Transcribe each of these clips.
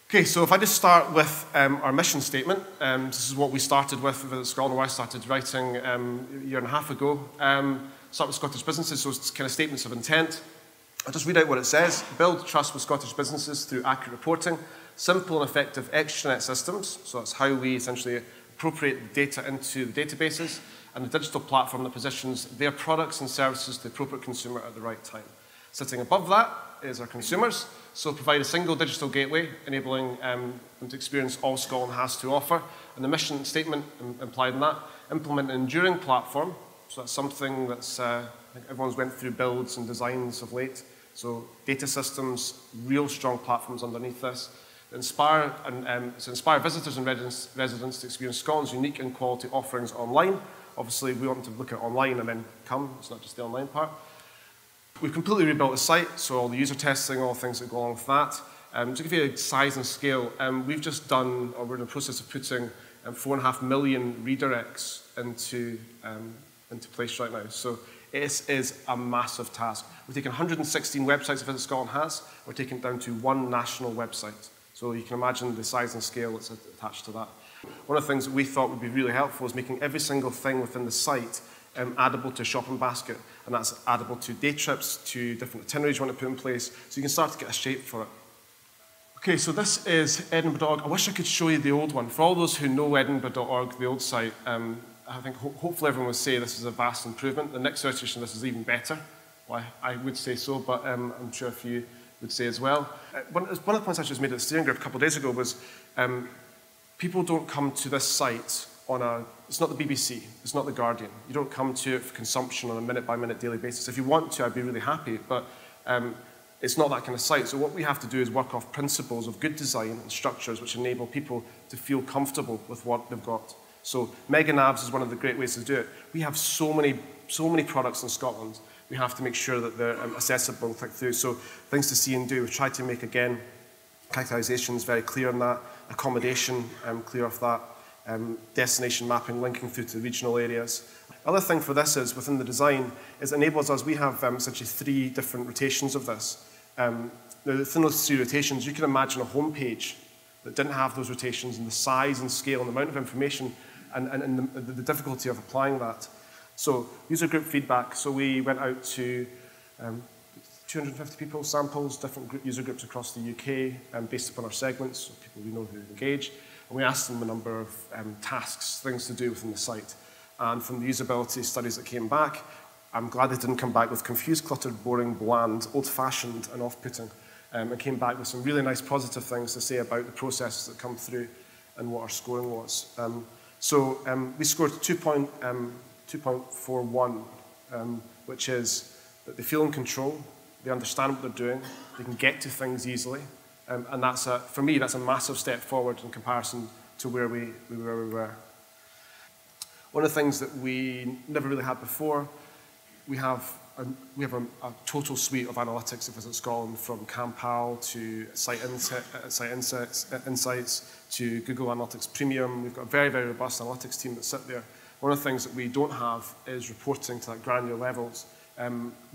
Okay, so if I just start with our mission statement, this is what we started with VisitScotland, where I started writing a year and a half ago. Start with Scottish businesses, so it's kind of statements of intent. I'll just read out what it says. Build trust with Scottish businesses through accurate reporting, simple and effective extranet systems, so that's how we essentially appropriate the data into the databases, and the digital platform that positions their products and services to the appropriate consumer at the right time. Sitting above that is our consumers, so provide a single digital gateway, enabling them to experience all Scotland has to offer. And the mission statement implied in that, implement an enduring platform, so that's something that's, I think everyone's went through builds and designs of late, so data systems, real strong platforms underneath this, inspire visitors and residents to experience Scotland's unique and quality offerings online. Obviously, we want them to look at online and then come, it's not just the online part. We've completely rebuilt the site, so all the user testing, all the things that go along with that. To give you a size and scale, we've just done, or we're in the process of putting 4.5 million redirects into place right now. So it is a massive task. We're taking 116 websites that Visit Scotland has, we're taking it down to one national website. So you can imagine the size and scale that's attached to that. One of the things that we thought would be really helpful is making every single thing within the site addable to a shopping basket, and that's addable to day trips, to different itineraries you want to put in place, so you can start to get a shape for it. Okay, so this is Edinburgh.org. I wish I could show you the old one. For all those who know Edinburgh.org, the old site, I think hopefully everyone would say this is a vast improvement. The next iteration of this is even better. Well, I would say so, but I'm sure a few would say as well. One of the points I just made at the steering group a couple of days ago was people don't come to this site it's not the BBC, it's not the Guardian. You don't come to it for consumption on a minute-by-minute daily basis. If you want to, I'd be really happy, but it's not that kind of site. So what we have to do is work off principles of good design and structures which enable people to feel comfortable with what they've got. So Mega Navs is one of the great ways to do it. We have so many products in Scotland. We have to make sure that they're accessible and click through. So things to see and do. We've tried to make, again, characterizations very clear on that, accommodation clear off that, destination mapping linking through to the regional areas. Other thing for this is, within the design, is it enables us, we have essentially 3 different rotations of this. Now, within those 3 rotations, you can imagine a home page that didn't have those rotations and the size and scale and the amount of information and the difficulty of applying that. So, user group feedback. So we went out to 250 people, samples, different user groups across the UK, based upon our segments, so people we know who engage. And we asked them a number of tasks, things to do within the site. And from the usability studies that came back, I'm glad they didn't come back with confused, cluttered, boring, bland, old-fashioned, and off-putting. And came back with some really nice positive things to say about the processes that come through and what our scoring was. We scored 2.41, which is that they feel in control, they understand what they're doing, they can get to things easily. And that's for me, that's a massive step forward in comparison to where we were. One of the things that we never really had before, we have a total suite of analytics at Visit Scotland, from CamPal to Site Insights to Google Analytics Premium. We've got a very, very robust analytics team that sit there. One of the things that we don't have is reporting to that granular levels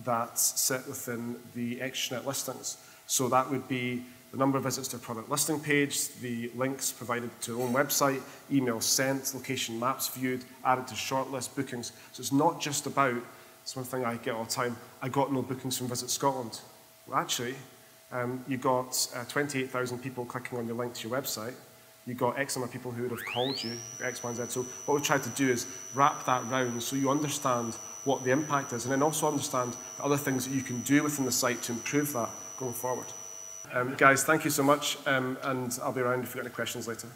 that sit within the extranet listings. So that would be the number of visits to a product listing page, the links provided to our own website, emails sent, location maps viewed, added to shortlist bookings. So it's not just about, it's one thing I get all the time, I got no bookings from Visit Scotland. Well, actually, you got 28,000 people clicking on your link to your website. You got X number of people who would have called you, X, Y, and Z. So what we've tried to do is wrap that round so you understand what the impact is, and then also understand the other things that you can do within the site to improve that going forward. Guys, thank you so much, and I'll be around if you've got any questions later.